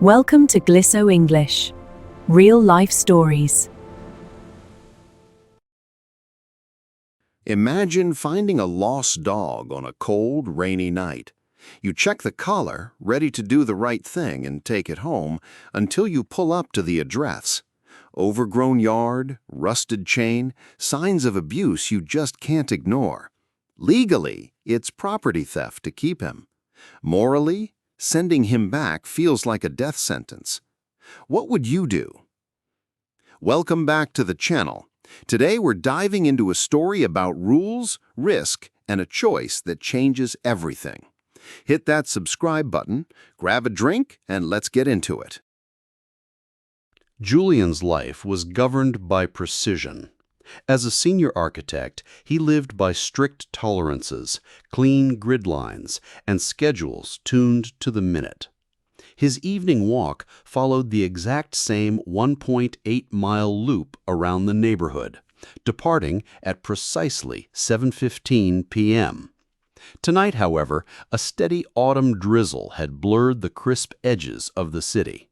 Welcome to Glisso English. Real life stories. Imagine finding a lost dog on a cold, rainy night. You check the collar, ready to do the right thing and take it home, until you pull up to the address. Overgrown yard, rusted chain, signs of abuse you just can't ignore. Legally, it's property theft to keep him. Morally, sending him back feels like a death sentence. What would you do? Welcome back to the channel. Today we're diving into a story about rules, risk, and a choice that changes everything. Hit that subscribe button, grab a drink, and let's get into it. Julian's life was governed by precision. As a senior architect, he lived by strict tolerances, clean grid lines, and schedules tuned to the minute. His evening walk followed the exact same 1.8-mile loop around the neighborhood, departing at precisely 7:15 p.m. Tonight, however, a steady autumn drizzle had blurred the crisp edges of the city.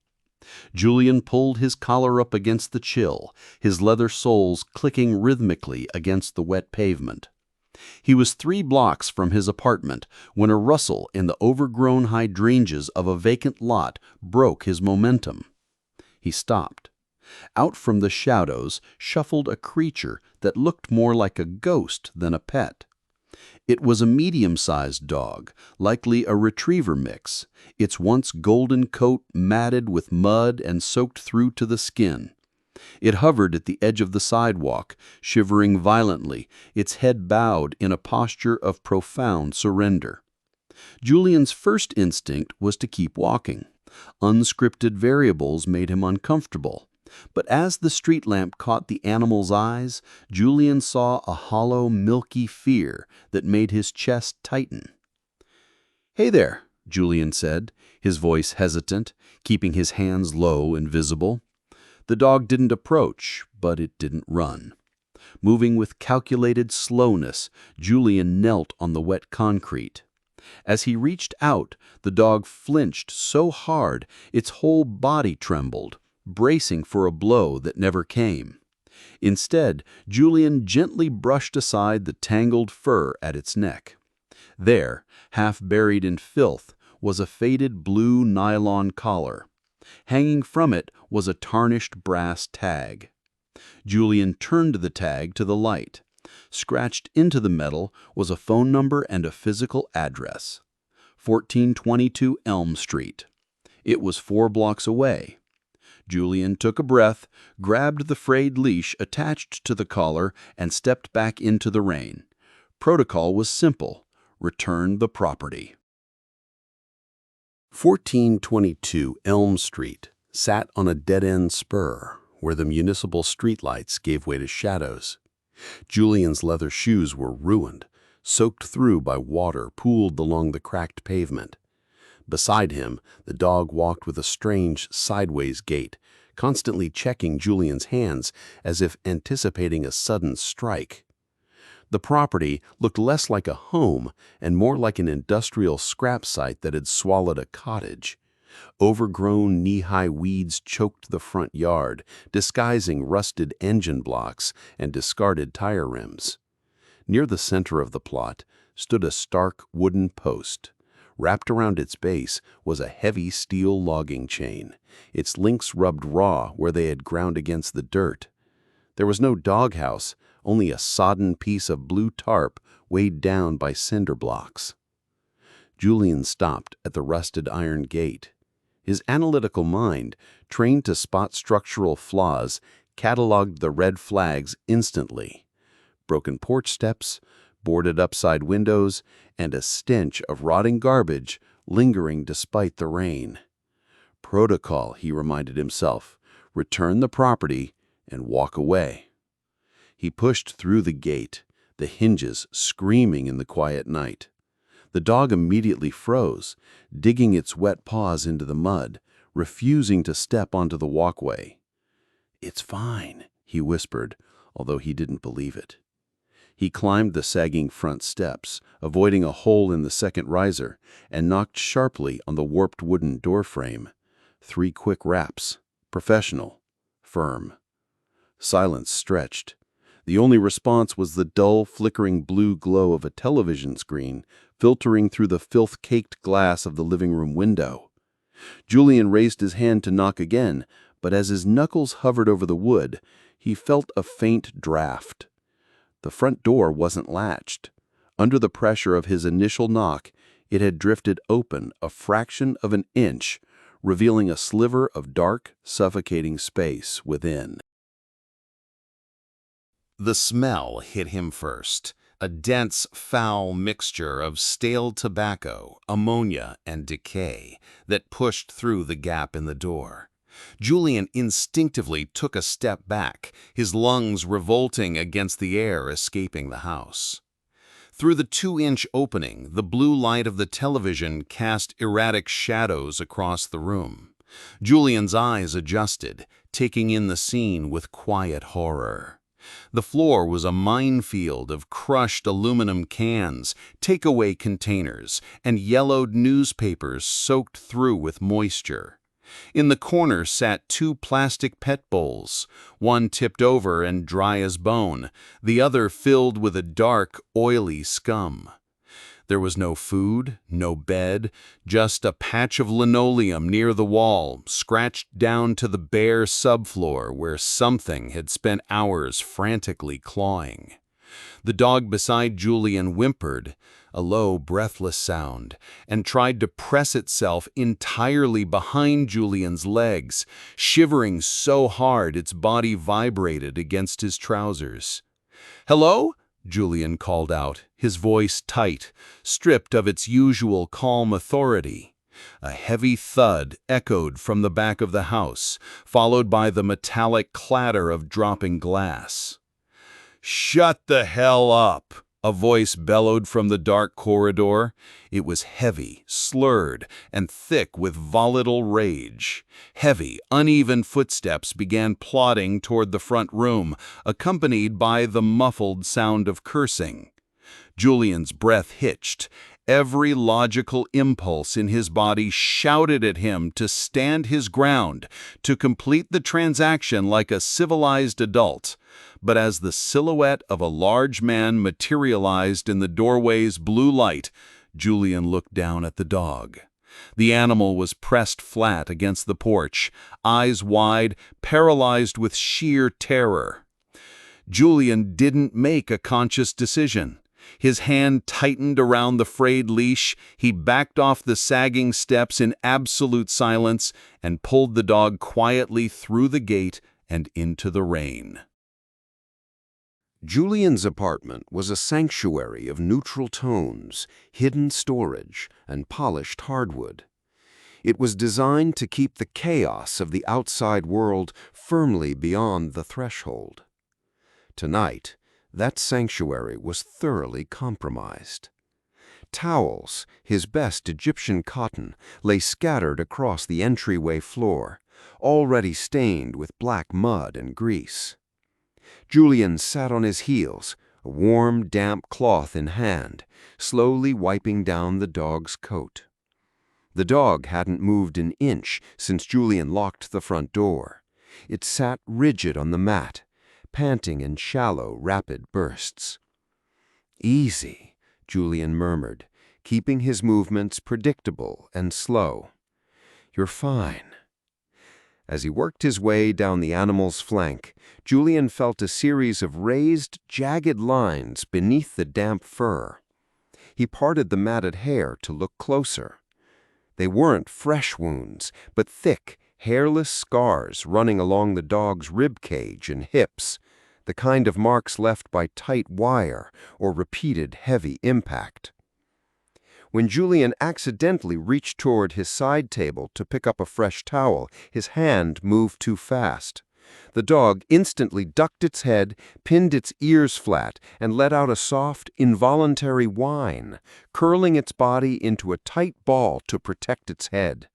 Julian pulled his collar up against the chill, his leather soles clicking rhythmically against the wet pavement. He was 3 blocks from his apartment when a rustle in the overgrown hydrangeas of a vacant lot broke his momentum. He stopped. Out from the shadows shuffled a creature that looked more like a ghost than a pet. It was a medium-sized dog, likely a retriever mix, its once golden coat matted with mud and soaked through to the skin. It hovered at the edge of the sidewalk, shivering violently, its head bowed in a posture of profound surrender. Julian's first instinct was to keep walking. Unscripted variables made him uncomfortable. But as the street lamp caught the animal's eyes, Julian saw a hollow, milky fear that made his chest tighten. "Hey there," Julian said, his voice hesitant, keeping his hands low and visible. The dog didn't approach, but it didn't run. Moving with calculated slowness, Julian knelt on the wet concrete. As he reached out, the dog flinched so hard its whole body trembled, bracing for a blow that never came. Instead, Julian gently brushed aside the tangled fur at its neck. There, half buried in filth, was a faded blue nylon collar. Hanging from it was a tarnished brass tag. Julian turned the tag to the light. Scratched into the metal was a phone number and a physical address. 1422 Elm Street. It was 4 blocks away. Julian took a breath, grabbed the frayed leash attached to the collar, and stepped back into the rain. Protocol was simple: return the property. 1422 Elm Street sat on a dead-end spur where the municipal streetlights gave way to shadows. Julian's leather shoes were ruined, soaked through by water pooled along the cracked pavement. Beside him, the dog walked with a strange sideways gait, constantly checking Julian's hands as if anticipating a sudden strike. The property looked less like a home and more like an industrial scrap site that had swallowed a cottage. Overgrown knee-high weeds choked the front yard, disguising rusted engine blocks and discarded tire rims. Near the center of the plot stood a stark wooden post. Wrapped around its base was a heavy steel logging chain, its links rubbed raw where they had ground against the dirt. There was no doghouse, only a sodden piece of blue tarp weighed down by cinder blocks. Julian stopped at the rusted iron gate. His analytical mind, trained to spot structural flaws, cataloged the red flags instantly. Broken porch steps, boarded up side windows, and a stench of rotting garbage lingering despite the rain. Protocol, he reminded himself: return the property and walk away. He pushed through the gate, the hinges screaming in the quiet night. The dog immediately froze, digging its wet paws into the mud, refusing to step onto the walkway. "It's fine," he whispered, although he didn't believe it. He climbed the sagging front steps, avoiding a hole in the second riser, and knocked sharply on the warped wooden doorframe. 3 quick raps. Professional. Firm. Silence stretched. The only response was the dull, flickering blue glow of a television screen filtering through the filth-caked glass of the living room window. Julian raised his hand to knock again, but as his knuckles hovered over the wood, he felt a faint draft. The front door wasn't latched. Under the pressure of his initial knock, it had drifted open a fraction of an inch, revealing a sliver of dark, suffocating space within. The smell hit him first, a dense, foul mixture of stale tobacco, ammonia, and decay that pushed through the gap in the door. Julian instinctively took a step back, his lungs revolting against the air escaping the house. Through the 2-inch opening, the blue light of the television cast erratic shadows across the room. Julian's eyes adjusted, taking in the scene with quiet horror. The floor was a minefield of crushed aluminum cans, takeaway containers, and yellowed newspapers soaked through with moisture. In the corner sat 2 plastic pet bowls, one tipped over and dry as bone, the other filled with a dark, oily scum. There was no food, no bed, just a patch of linoleum near the wall, scratched down to the bare subfloor where something had spent hours frantically clawing. The dog beside Julian whimpered, a low, breathless sound, and tried to press itself entirely behind Julian's legs, shivering so hard its body vibrated against his trousers. "Hello?" Julian called out, his voice tight, stripped of its usual calm authority. A heavy thud echoed from the back of the house, followed by the metallic clatter of dropping glass. "Shut the hell up!" a voice bellowed from the dark corridor. It was heavy, slurred, and thick with volatile rage. Heavy, uneven footsteps began plodding toward the front room, accompanied by the muffled sound of cursing. Julian's breath hitched. Every logical impulse in his body shouted at him to stand his ground, to complete the transaction like a civilized adult. But as the silhouette of a large man materialized in the doorway's blue light, Julian looked down at the dog. The animal was pressed flat against the porch, eyes wide, paralyzed with sheer terror. Julian didn't make a conscious decision. His hand tightened around the frayed leash, he backed off the sagging steps in absolute silence and pulled the dog quietly through the gate and into the rain. Julian's apartment was a sanctuary of neutral tones, hidden storage, and polished hardwood. It was designed to keep the chaos of the outside world firmly beyond the threshold. Tonight, that sanctuary was thoroughly compromised. Towels, his best Egyptian cotton, lay scattered across the entryway floor, already stained with black mud and grease. Julian sat on his heels, a warm, damp cloth in hand, slowly wiping down the dog's coat. The dog hadn't moved an inch since Julian locked the front door. It sat rigid on the mat, panting in shallow, rapid bursts. "Easy," Julian murmured, keeping his movements predictable and slow. "You're fine." As he worked his way down the animal's flank, Julian felt a series of raised, jagged lines beneath the damp fur. He parted the matted hair to look closer. They weren't fresh wounds, but thick, hairless scars running along the dog's rib cage and hips, the kind of marks left by tight wire or repeated heavy impact. When Julian accidentally reached toward his side table to pick up a fresh towel, his hand moved too fast. The dog instantly ducked its head, pinned its ears flat, and let out a soft, involuntary whine, curling its body into a tight ball to protect its head.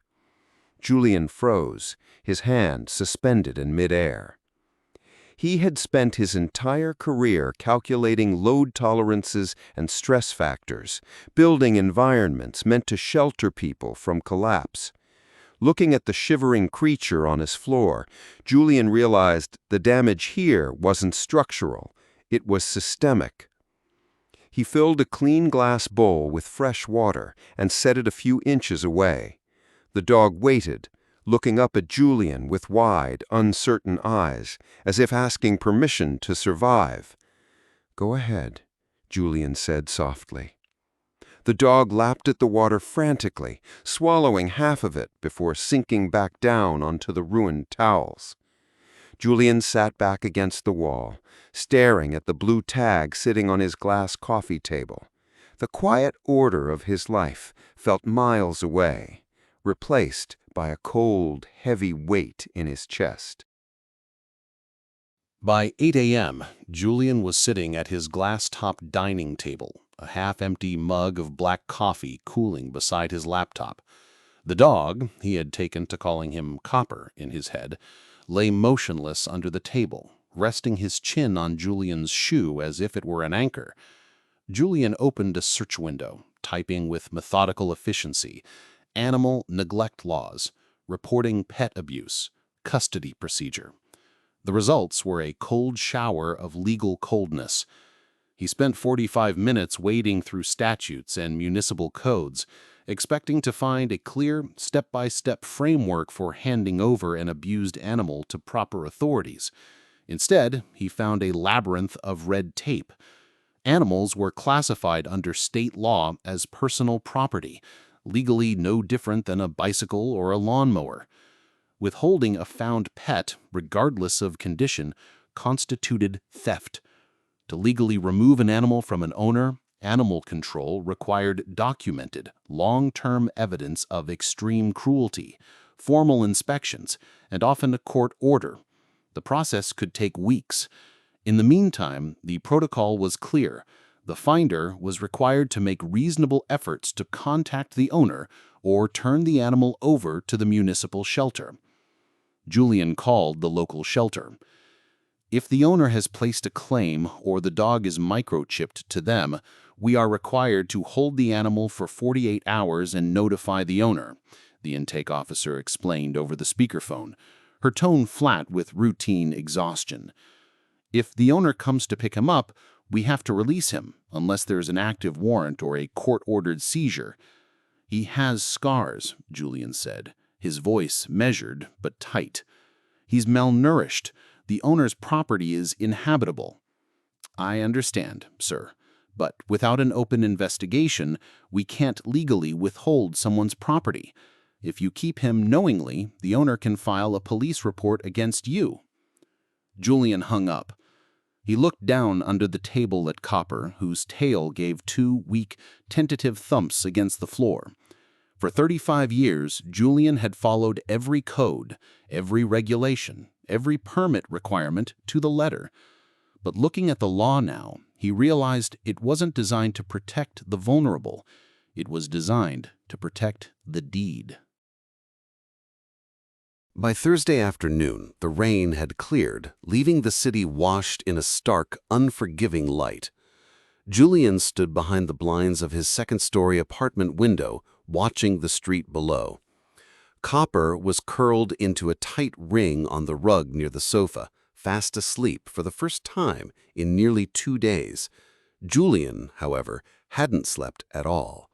Julian froze, his hand suspended in midair. He had spent his entire career calculating load tolerances and stress factors, building environments meant to shelter people from collapse. Looking at the shivering creature on his floor, Julian realized the damage here wasn't structural, it was systemic. He filled a clean glass bowl with fresh water and set it a few inches away. The dog waited, looking up at Julian with wide, uncertain eyes, as if asking permission to survive. "Go ahead," Julian said softly. The dog lapped at the water frantically, swallowing half of it before sinking back down onto the ruined towels. Julian sat back against the wall, staring at the blue tag sitting on his glass coffee table. The quiet order of his life felt miles away, replaced by a cold, heavy weight in his chest. By 8 a.m., Julian was sitting at his glass-top dining table, a half-empty mug of black coffee cooling beside his laptop. The dog, he had taken to calling him Copper in his head, lay motionless under the table, resting his chin on Julian's shoe as if it were an anchor. Julian opened a search window, typing with methodical efficiency, animal neglect laws, reporting pet abuse, custody procedure. The results were a cold shower of legal coldness. He spent 45 minutes wading through statutes and municipal codes, expecting to find a clear, step-by-step framework for handing over an abused animal to proper authorities. Instead, he found a labyrinth of red tape. Animals were classified under state law as personal property, legally no different than a bicycle or a lawnmower. Withholding a found pet, regardless of condition, constituted theft. To legally remove an animal from an owner, animal control required documented, long-term evidence of extreme cruelty, formal inspections, and often a court order. The process could take weeks. In the meantime, the protocol was clear. The finder was required to make reasonable efforts to contact the owner or turn the animal over to the municipal shelter. Julian called the local shelter. If the owner has placed a claim or the dog is microchipped to them, we are required to hold the animal for 48 hours and notify the owner, the intake officer explained over the speakerphone, her tone flat with routine exhaustion. If the owner comes to pick him up, we have to release him, unless there is an active warrant or a court-ordered seizure. He has scars, Julian said, his voice measured but tight. He's malnourished. The owner's property is inhabitable. I understand, sir, but without an open investigation, we can't legally withhold someone's property. If you keep him knowingly, the owner can file a police report against you. Julian hung up. He looked down under the table at Copper, whose tail gave 2 weak, tentative thumps against the floor. For 35 years, Julian had followed every code, every regulation, every permit requirement to the letter. But looking at the law now, he realized it wasn't designed to protect the vulnerable. It was designed to protect the deed. By Thursday afternoon, the rain had cleared, leaving the city washed in a stark, unforgiving light. Julian stood behind the blinds of his second-story apartment window, watching the street below. Copper was curled into a tight ring on the rug near the sofa, fast asleep for the first time in nearly 2 days. Julian, however, hadn't slept at all.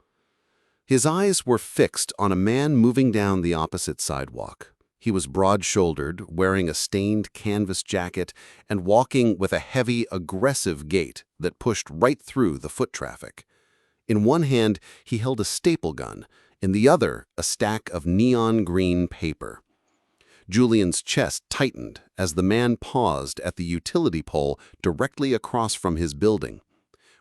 His eyes were fixed on a man moving down the opposite sidewalk. He was broad-shouldered, wearing a stained canvas jacket, and walking with a heavy, aggressive gait that pushed right through the foot traffic. In one hand, he held a staple gun, in the other, a stack of neon green paper. Julian's chest tightened as the man paused at the utility pole directly across from his building.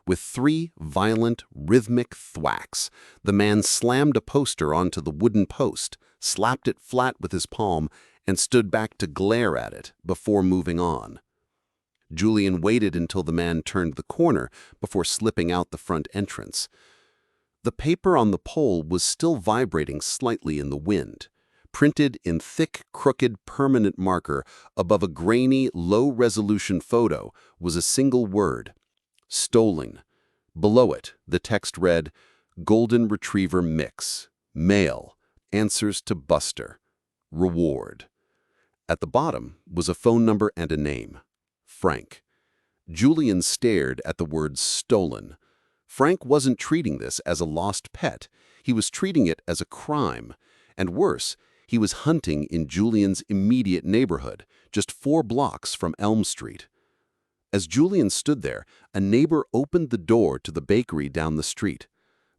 With 3 violent, rhythmic thwacks, the man slammed a poster onto the wooden post, slapped it flat with his palm, and stood back to glare at it before moving on. Julian waited until the man turned the corner before slipping out the front entrance. The paper on the pole was still vibrating slightly in the wind. Printed in thick, crooked, permanent marker above a grainy, low-resolution photo was a single word: stolen. Below it, the text read, "Golden Retriever Mix, male, Answers to Buster. Reward. At the bottom was a phone number and a name. Frank. Julian stared at the word stolen. Frank wasn't treating this as a lost pet. He was treating it as a crime. And worse, he was hunting in Julian's immediate neighborhood, just 4 blocks from Elm Street. As Julian stood there, a neighbor opened the door to the bakery down the street.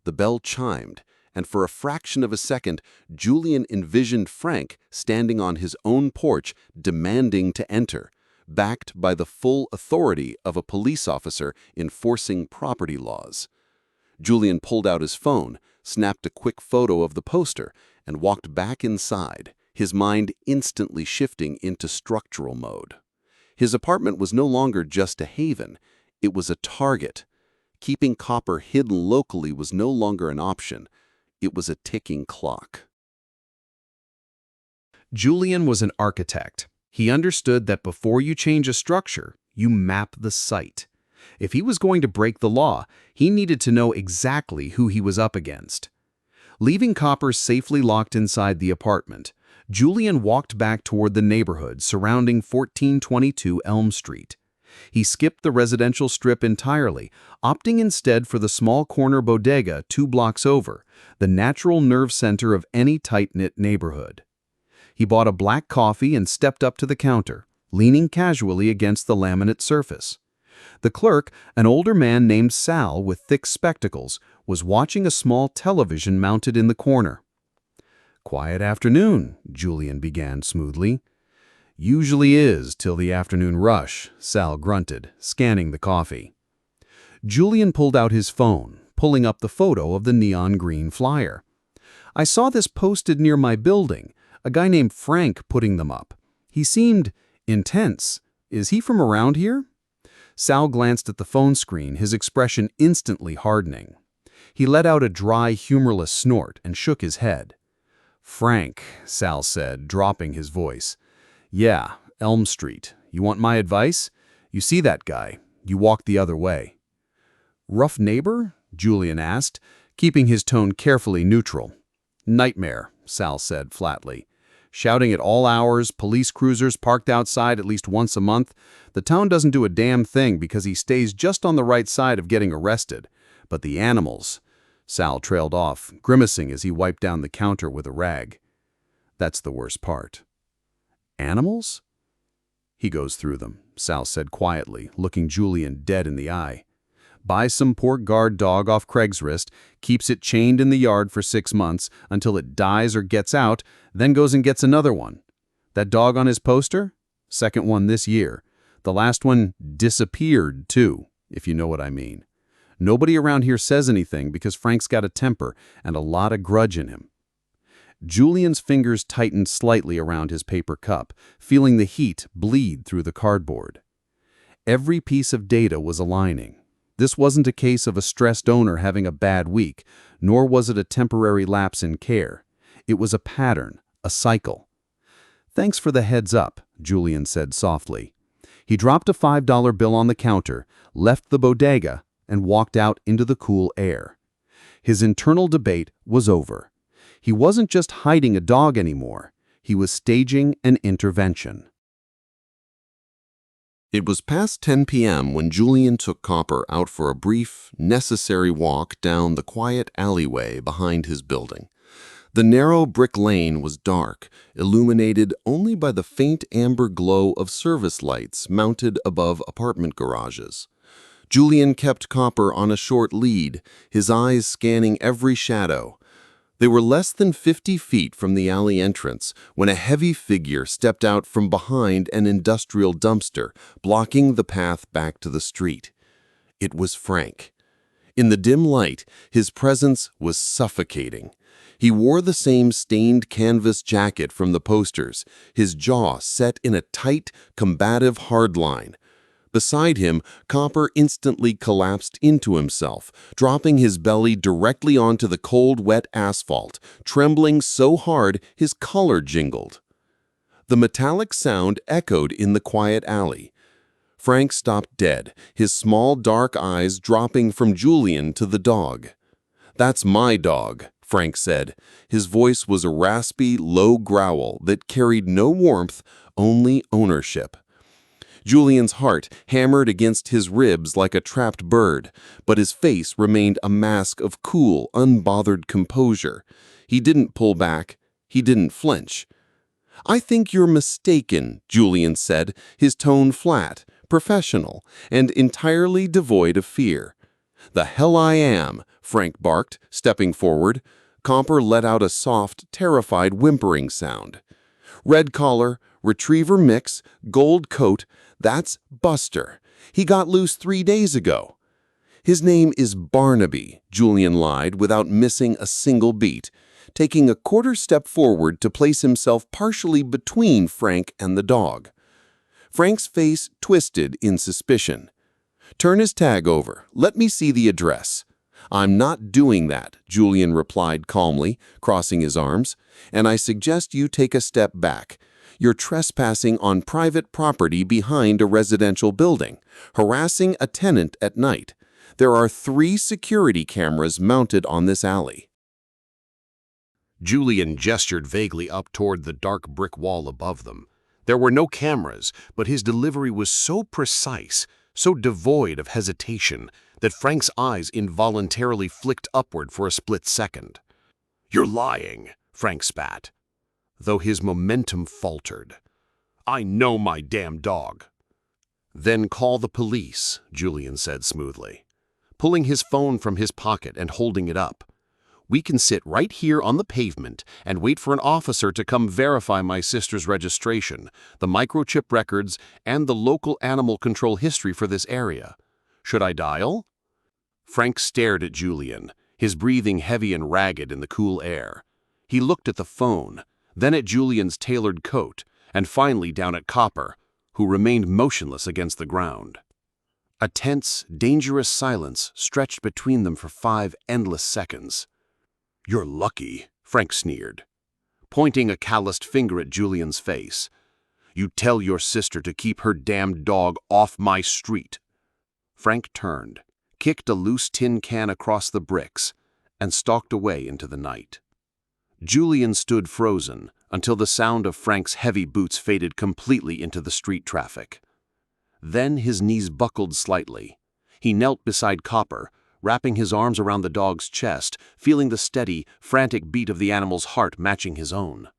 The bell chimed, and for a fraction of a second, Julian envisioned Frank standing on his own porch demanding to enter, backed by the full authority of a police officer enforcing property laws. Julian pulled out his phone, snapped a quick photo of the poster, and walked back inside, his mind instantly shifting into structural mode. His apartment was no longer just a haven, it was a target. Keeping copper hidden locally was no longer an option, it was a ticking clock. Julian was an architect. He understood that before you change a structure, you map the site. If he was going to break the law, he needed to know exactly who he was up against. Leaving Copper safely locked inside the apartment, Julian walked back toward the neighborhood surrounding 1422 Elm Street. He skipped the residential strip entirely, opting instead for the small corner bodega 2 blocks over, the natural nerve center of any tight-knit neighborhood. He bought a black coffee and stepped up to the counter, leaning casually against the laminate surface. The clerk, an older man named Sal with thick spectacles, was watching a small television mounted in the corner. "Quiet afternoon," Julian began smoothly. "Usually is till the afternoon rush," Sal grunted, scanning the coffee. Julian pulled out his phone, pulling up the photo of the neon green flyer. "I saw this posted near my building. A guy named Frank putting them up. He seemed intense. Is he from around here?" Sal glanced at the phone screen, his expression instantly hardening. He let out a dry, humorless snort and shook his head. "Frank," Sal said, dropping his voice. "Yeah, Elm Street. You want my advice? You see that guy. You walk the other way." "Rough neighbor?" Julian asked, keeping his tone carefully neutral. "Nightmare," Sal said flatly. "Shouting at all hours, police cruisers parked outside at least once a month. The town doesn't do a damn thing because he stays just on the right side of getting arrested. But the animals—" Sal trailed off, grimacing as he wiped down the counter with a rag. "That's the worst part." "Animals?" "He goes through them," Sal said quietly, looking Julian dead in the eye. "Buys some poor guard dog off Craigslist, keeps it chained in the yard for 6 months until it dies or gets out, then goes and gets another one. That dog on his poster? Second one this year. The last one disappeared, too, if you know what I mean. Nobody around here says anything because Frank's got a temper and a lot of grudge in him." Julian's fingers tightened slightly around his paper cup, feeling the heat bleed through the cardboard. Every piece of data was aligning. This wasn't a case of a stressed owner having a bad week, nor was it a temporary lapse in care. It was a pattern, a cycle. "Thanks for the heads up," Julian said softly. He dropped a $5 bill on the counter, left the bodega, and walked out into the cool air. His internal debate was over. He wasn't just hiding a dog anymore. He was staging an intervention. It was past 10 p.m. when Julian took Copper out for a brief, necessary walk down the quiet alleyway behind his building. The narrow brick lane was dark, illuminated only by the faint amber glow of service lights mounted above apartment garages. Julian kept Copper on a short lead, his eyes scanning every shadow. They were less than 50 feet from the alley entrance when a heavy figure stepped out from behind an industrial dumpster, blocking the path back to the street. It was Frank. In the dim light, his presence was suffocating. He wore the same stained canvas jacket from the posters, his jaw set in a tight, combative hard line. Beside him, Copper instantly collapsed into himself, dropping his belly directly onto the cold, wet asphalt, trembling so hard his collar jingled. The metallic sound echoed in the quiet alley. Frank stopped dead, his small, dark eyes dropping from Julian to the dog. "That's my dog," Frank said. His voice was a raspy, low growl that carried no warmth, only ownership. Julian's heart hammered against his ribs like a trapped bird, but his face remained a mask of cool, unbothered composure. He didn't pull back. He didn't flinch. "I think you're mistaken," Julian said, his tone flat, professional, and entirely devoid of fear. "The hell I am," Frank barked, stepping forward. Comper let out a soft, terrified whimpering sound. "Red collar, retriever mix, gold coat, that's Buster. He got loose 3 days ago." "His name is Barnaby," Julian lied without missing a single beat, taking a quarter step forward to place himself partially between Frank and the dog. Frank's face twisted in suspicion. "Turn his tag over. Let me see the address." "I'm not doing that," Julian replied calmly, crossing his arms, "and I suggest you take a step back. You're trespassing on private property behind a residential building, harassing a tenant at night. There are 3 security cameras mounted on this alley." Julian gestured vaguely up toward the dark brick wall above them. There were no cameras, but his delivery was so precise, so devoid of hesitation, that Frank's eyes involuntarily flicked upward for a split second. "You're lying," Frank spat, though his momentum faltered. "I know my damn dog." "Then call the police," Julian said smoothly, pulling his phone from his pocket and holding it up. "We can sit right here on the pavement and wait for an officer to come verify my sister's registration, the microchip records, and the local animal control history for this area. Should I dial?" Frank stared at Julian, his breathing heavy and ragged in the cool air. He looked at the phone, then at Julian's tailored coat, and finally down at Copper, who remained motionless against the ground. A tense, dangerous silence stretched between them for 5 endless seconds. "You're lucky," Frank sneered, pointing a calloused finger at Julian's face. "You tell your sister to keep her damned dog off my street." Frank turned, kicked a loose tin can across the bricks, and stalked away into the night. Julian stood frozen until the sound of Frank's heavy boots faded completely into the street traffic. Then his knees buckled slightly. He knelt beside Copper, wrapping his arms around the dog's chest, feeling the steady, frantic beat of the animal's heart matching his own.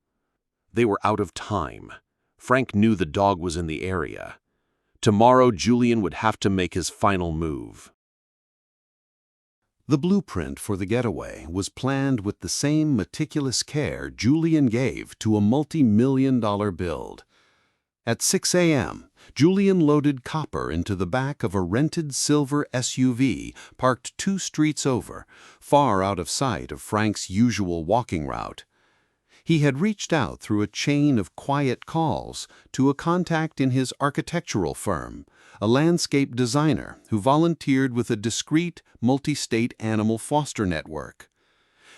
They were out of time. Frank knew the dog was in the area. Tomorrow, Julian would have to make his final move. The blueprint for the getaway was planned with the same meticulous care Julian gave to a multi-million-dollar build. At 6 a.m., Julian loaded Copper into the back of a rented silver SUV parked 2 streets over, far out of sight of Frank's usual walking route. He had reached out through a chain of quiet calls to a contact in his architectural firm, a landscape designer who volunteered with a discreet, multi-state animal foster network.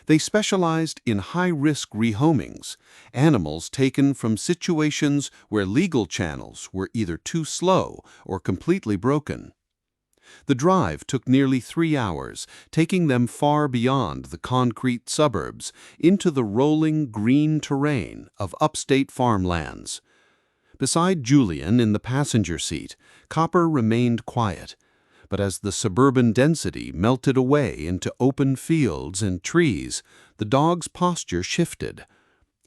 They specialized in high-risk rehomings, animals taken from situations where legal channels were either too slow or completely broken. The drive took nearly 3 hours, taking them far beyond the concrete suburbs into the rolling green terrain of upstate farmlands. Beside Julian in the passenger seat, Copper remained quiet. But as the suburban density melted away into open fields and trees, the dog's posture shifted.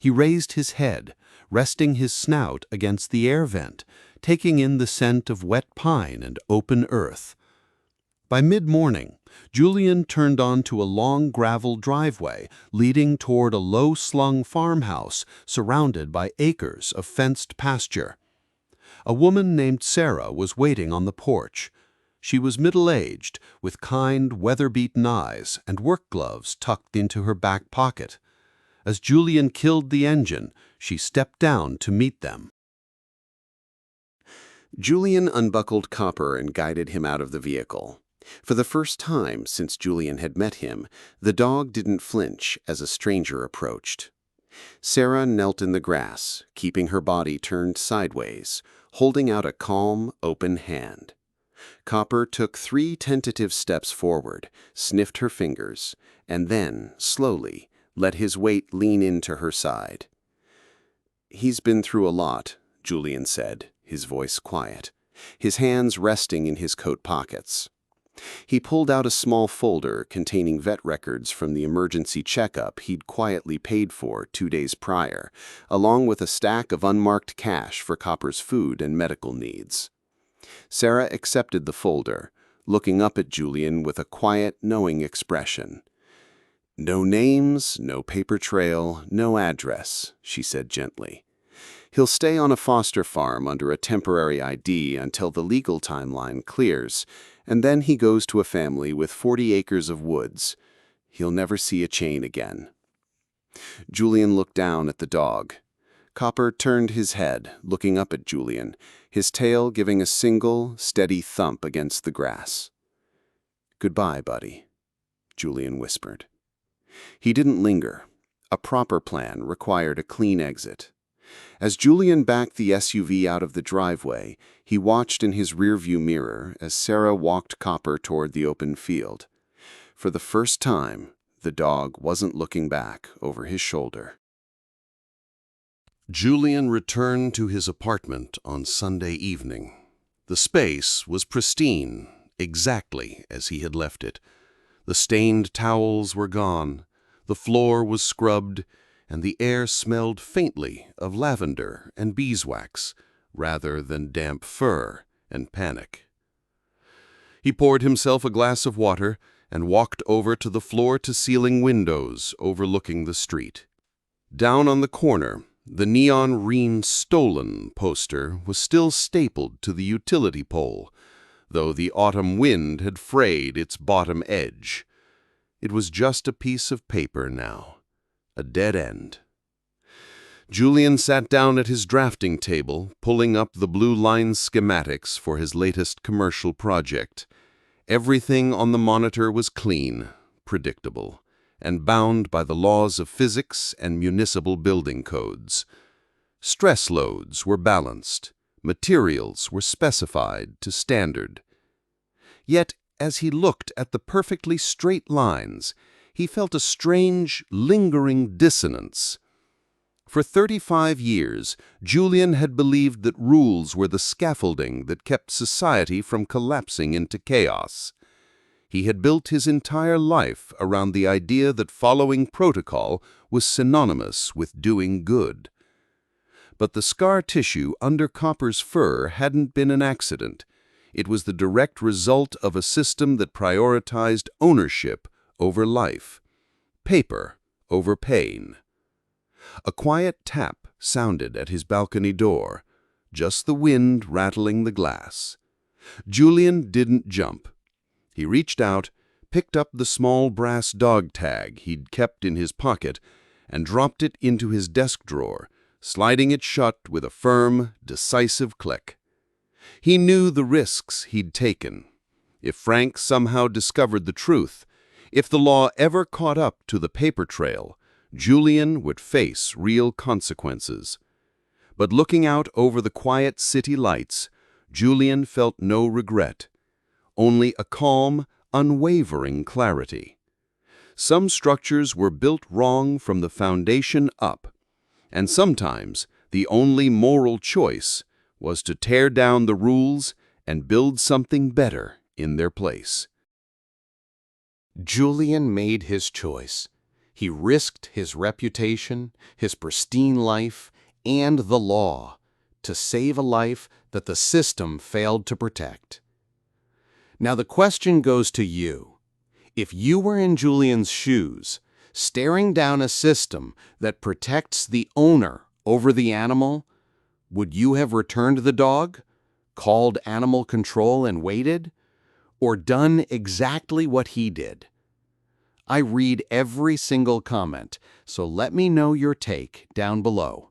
He raised his head, resting his snout against the air vent, taking in the scent of wet pine and open earth. By mid-morning, Julian turned onto a long gravel driveway leading toward a low-slung farmhouse surrounded by acres of fenced pasture. A woman named Sarah was waiting on the porch. She was middle-aged, with kind, weather-beaten eyes and work gloves tucked into her back pocket. As Julian killed the engine, she stepped down to meet them. Julian unbuckled Copper and guided him out of the vehicle. For the first time since Julian had met him, the dog didn't flinch as a stranger approached. Sarah knelt in the grass, keeping her body turned sideways, holding out a calm, open hand. Copper took 3 tentative steps forward, sniffed her fingers, and then, slowly, let his weight lean into her side. "He's been through a lot," Julian said, his voice quiet, his hands resting in his coat pockets. He pulled out a small folder containing vet records from the emergency checkup he'd quietly paid for 2 days prior, along with a stack of unmarked cash for Copper's food and medical needs. Sarah accepted the folder, looking up at Julian with a quiet, knowing expression. "No names, no paper trail, no address," she said gently. "He'll stay on a foster farm under a temporary ID until the legal timeline clears, and then he goes to a family with 40 acres of woods. He'll never see a chain again." Julian looked down at the dog. Copper turned his head, looking up at Julian, his tail giving a single, steady thump against the grass. "Goodbye, buddy," Julian whispered. He didn't linger. A proper plan required a clean exit. As Julian backed the SUV out of the driveway, he watched in his rearview mirror as Sarah walked Copper toward the open field. For the first time, the dog wasn't looking back over his shoulder. Julian returned to his apartment on Sunday evening. The space was pristine, exactly as he had left it. The stained towels were gone, the floor was scrubbed, and the air smelled faintly of lavender and beeswax, rather than damp fur and panic. He poured himself a glass of water and walked over to the floor-to-ceiling windows overlooking the street. Down on the corner, the neon green "Stolen" poster was still stapled to the utility pole, though the autumn wind had frayed its bottom edge. It was just a piece of paper now, a dead end. Julian sat down at his drafting table, pulling up the blue-line schematics for his latest commercial project. Everything on the monitor was clean, predictable, and bound by the laws of physics and municipal building codes. Stress loads were balanced, materials were specified to standard. Yet, as he looked at the perfectly straight lines, he felt a strange, lingering dissonance. For 35 years, Julian had believed that rules were the scaffolding that kept society from collapsing into chaos. He had built his entire life around the idea that following protocol was synonymous with doing good. But the scar tissue under Copper's fur hadn't been an accident. It was the direct result of a system that prioritized ownership over life, paper over pain. A quiet tap sounded at his balcony door, just the wind rattling the glass. Julian didn't jump. He reached out, picked up the small brass dog tag he'd kept in his pocket, and dropped it into his desk drawer, sliding it shut with a firm, decisive click. He knew the risks he'd taken. If Frank somehow discovered the truth, if the law ever caught up to the paper trail, Julian would face real consequences. But looking out over the quiet city lights, Julian felt no regret, only a calm, unwavering clarity. Some structures were built wrong from the foundation up, and sometimes the only moral choice was to tear down the rules and build something better in their place. Julian made his choice. He risked his reputation, his pristine life, and the law to save a life that the system failed to protect. Now the question goes to you. If you were in Julian's shoes, staring down a system that protects the owner over the animal, would you have returned the dog, called animal control and waited, or done exactly what he did? I read every single comment, so let me know your take down below.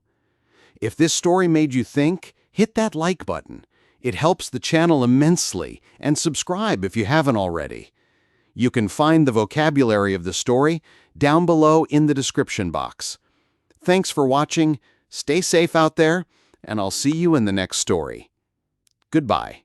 If this story made you think, hit that like button. It helps the channel immensely, and subscribe if you haven't already. You can find the vocabulary of the story down below in the description box. Thanks for watching, stay safe out there, and I'll see you in the next story. Goodbye.